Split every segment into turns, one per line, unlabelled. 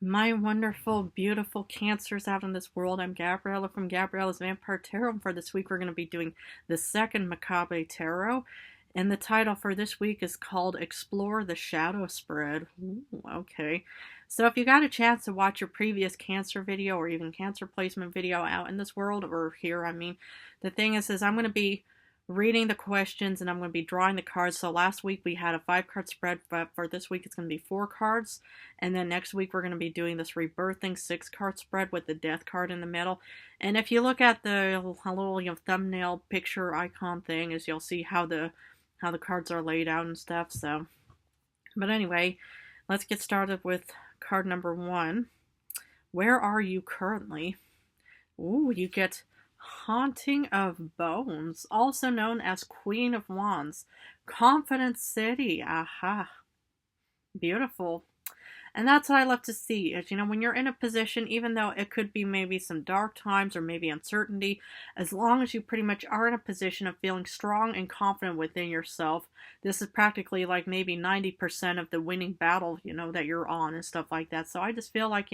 My wonderful, beautiful cancers out in this world. I'm Gabriella from Gabriella's Vampire Tarot. And for this week, we're going to be doing the second Macabre Tarot. And the title for this week is called Explore the Shadow Spread. Ooh, okay. So if you got a chance to watch your previous Cancer video or even Cancer placement video out in this world or here, the thing is I'm going to be reading the questions and I'm going to be drawing the cards. So last week we had a 5-card spread, but for this week it's going to be 4 cards. And then next week we're going to be doing this rebirthing 6-card spread with the death card in the middle. And if you look at the little thumbnail picture icon thing, is you'll see how the cards are laid out and stuff. So, but anyway, let's get started with card number 1. Where are you currently? Ooh, you get Haunting of Bones, also known as Queen of Wands. Confident City. Aha. Beautiful. And that's what I love to see, is, when you're in a position, even though it could be maybe some dark times or maybe uncertainty, as long as you pretty much are in a position of feeling strong and confident within yourself, this is practically like maybe 90% of the winning battle, that you're on and stuff like that. So I just feel like,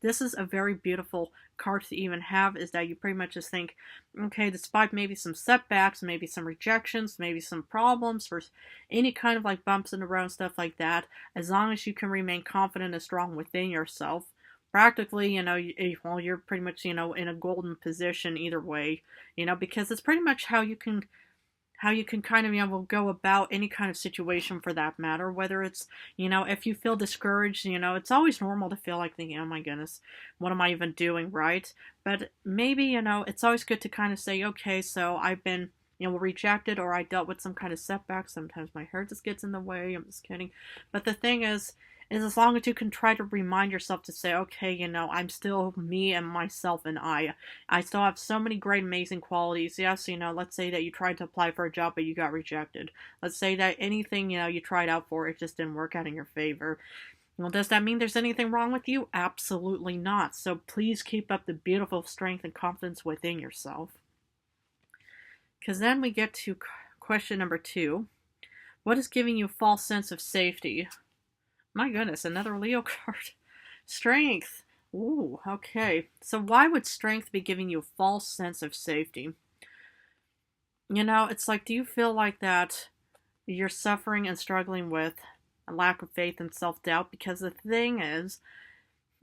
this is a very beautiful card to even have, is that you pretty much just think, okay, despite maybe some setbacks, maybe some rejections, maybe some problems, or any kind of like bumps in the road and stuff like that, as long as you can remain confident and strong within yourself, practically, you're pretty much, in a golden position either way, because it's pretty much how you can kind of, go about any kind of situation for that matter, whether it's, if you feel discouraged, it's always normal to feel like thinking, oh my goodness, what am I even doing, right? But maybe, it's always good to kind of say, okay, so I've been, rejected, or I dealt with some kind of setback. Sometimes my hair just gets in the way. I'm just kidding. But the thing is as long as you can try to remind yourself to say, okay, I'm still me and myself and I still have so many great, amazing qualities. Yes, let's say that you tried to apply for a job, but you got rejected. Let's say that anything, you tried out for, it just didn't work out in your favor. Well, does that mean there's anything wrong with you? Absolutely not. So please keep up the beautiful strength and confidence within yourself. Because then we get to question number 2. What is giving you a false sense of safety? My goodness, another Leo card. Strength. Ooh, okay. So why would strength be giving you a false sense of safety? It's like, do you feel like that you're suffering and struggling with a lack of faith and self-doubt? Because the thing is,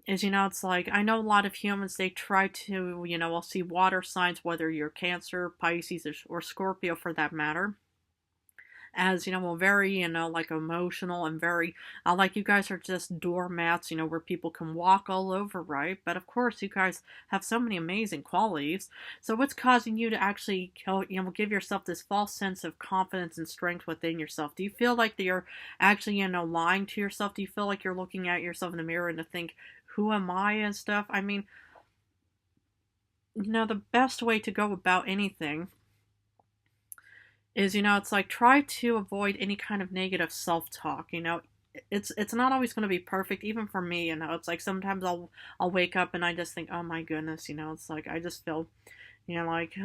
it's like, I know a lot of humans, they try to, I'll see water signs, whether you're Cancer, Pisces, or Scorpio for that matter, as, very, like emotional and very, like you guys are just doormats, where people can walk all over, right? But of course, you guys have so many amazing qualities. So what's causing you to actually, give yourself this false sense of confidence and strength within yourself? Do you feel like you're actually, lying to yourself? Do you feel like you're looking at yourself in the mirror and to think, who am I and stuff? The best way to go about anything is, it's like, try to avoid any kind of negative self-talk. It's not always going to be perfect, even for me. It's like sometimes I'll wake up and I just think, oh my goodness, it's like I just feel, like,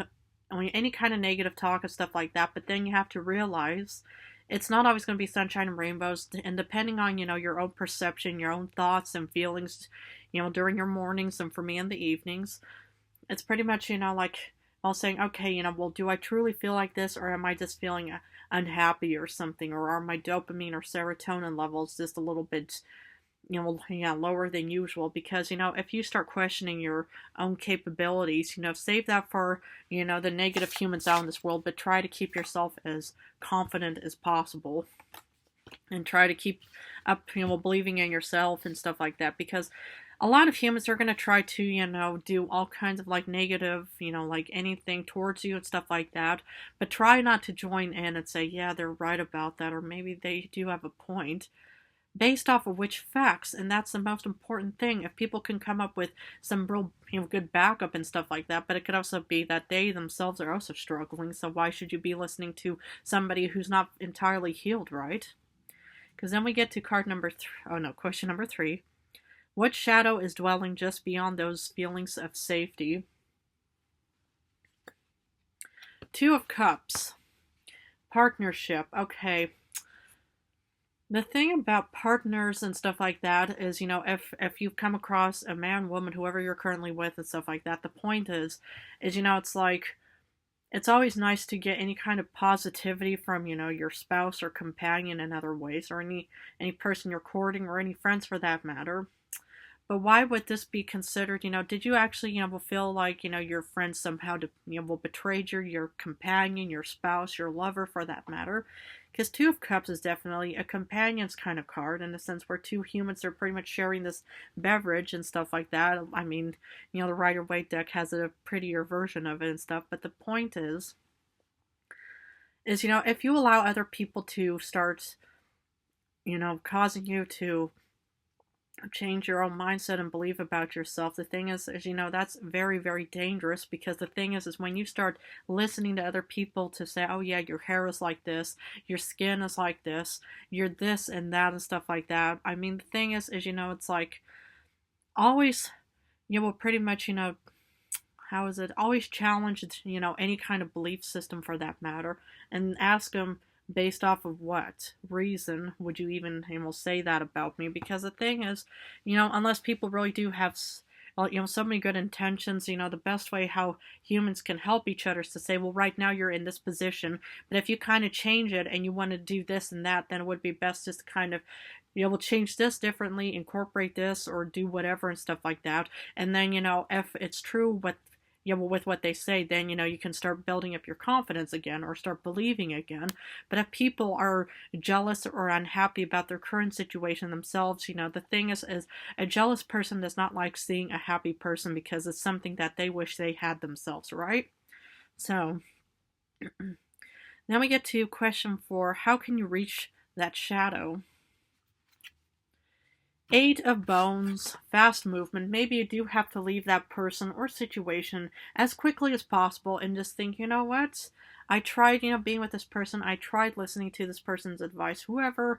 any kind of negative talk and stuff like that. But then you have to realize it's not always going to be sunshine and rainbows, and depending on, your own perception, your own thoughts and feelings, during your mornings, and for me in the evenings, it's pretty much, like, I was saying, okay, well, do I truly feel like this, or am I just feeling unhappy or something, or are my dopamine or serotonin levels just a little bit, lower than usual? Because, if you start questioning your own capabilities, save that for, the negative humans out in this world, but try to keep yourself as confident as possible. And try to keep up, believing in yourself and stuff like that. Because a lot of humans are going to try to, do all kinds of like negative, like anything towards you and stuff like that. But try not to join in and say, yeah, they're right about that, or maybe they do have a point, based off of which facts. And that's the most important thing. If people can come up with some real, good backup and stuff like that, but it could also be that they themselves are also struggling. So why should you be listening to somebody who's not entirely healed, right? Because then we get to question number 3. What shadow is dwelling just beyond those feelings of safety? 2 of Cups. Partnership. Okay. The thing about partners and stuff like that is, if you've come across a man, woman, whoever you're currently with and stuff like that, the point is, it's like it's always nice to get any kind of positivity from, your spouse or companion in other ways, or any person you're courting, or any friends for that matter. But why would this be considered? Did you actually, feel like, your friend somehow, betrayed your companion, your spouse, your lover for that matter? Because Two of Cups is definitely a companion's kind of card in the sense where two humans are pretty much sharing this beverage and stuff like that. I mean, the Rider-Waite deck has a prettier version of it and stuff. But the point is, if you allow other people to start, causing you to change your own mindset and believe about yourself. The thing is that's very, very dangerous, because the thing is when you start listening to other people to say, oh yeah, your hair is like this, your skin is like this, you're this and that and stuff like that. I mean, the thing is it's like always, pretty much, how is it? Always challenge, any kind of belief system for that matter, and ask them based off of what reason would you even, say that about me? Because the thing is, unless people really do have, well, so many good intentions, the best way how humans can help each other is to say, well, right now you're in this position, but if you kind of change it and you want to do this and that, then it would be best just to kind of, we'll change this differently, incorporate this, or do whatever and stuff like that. And then, if it's true what, well, with what they say, then, you can start building up your confidence again, or start believing again. But if people are jealous or unhappy about their current situation themselves, the thing is a jealous person does not like seeing a happy person, because it's something that they wish they had themselves, right? So, now we get to question 4. How can you reach that shadow? 8 of Bones, fast movement. Maybe you do have to leave that person or situation as quickly as possible and just think, you know what? I tried, being with this person. I tried listening to this person's advice. Whoever,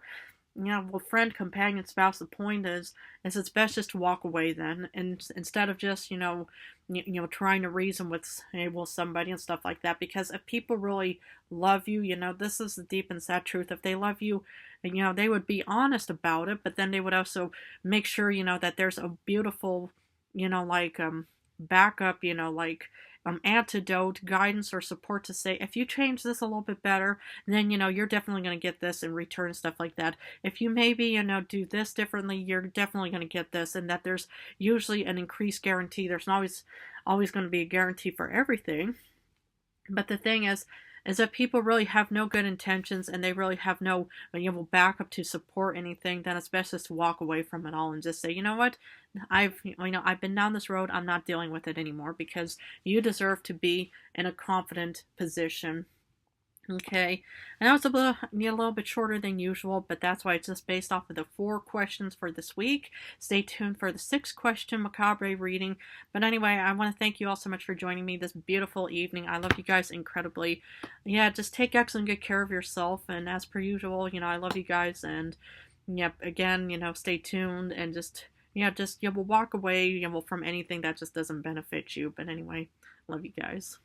well, friend, companion, spouse. The point is it's best just to walk away then, and instead of just, trying to reason with, somebody and stuff like that. Because if people really love you, this is the deep and sad truth. If they love you, they would be honest about it, but then they would also make sure, that there's a beautiful, like, backup, antidote, guidance, or support to say, if you change this a little bit better, then, you're definitely going to get this in return, stuff like that. If you maybe, do this differently, you're definitely going to get this, and that there's usually an increased guarantee. There's always going to be a guarantee for everything. But the thing is that people really have no good intentions, and they really have no, backup to support anything, then it's best just to walk away from it all and just say, you know what, I've been down this road, I'm not dealing with it anymore, because you deserve to be in a confident position. Okay, and that was a little bit shorter than usual, but that's why it's just based off of the 4 questions for this week. Stay tuned for the 6th question macabre reading. But anyway, I want to thank you all so much for joining me this beautiful evening. I love you guys incredibly. Yeah, just take excellent good care of yourself, and as per usual, I love you guys, and yep, again, stay tuned, and just, we'll walk away, from anything that just doesn't benefit you. But anyway, love you guys.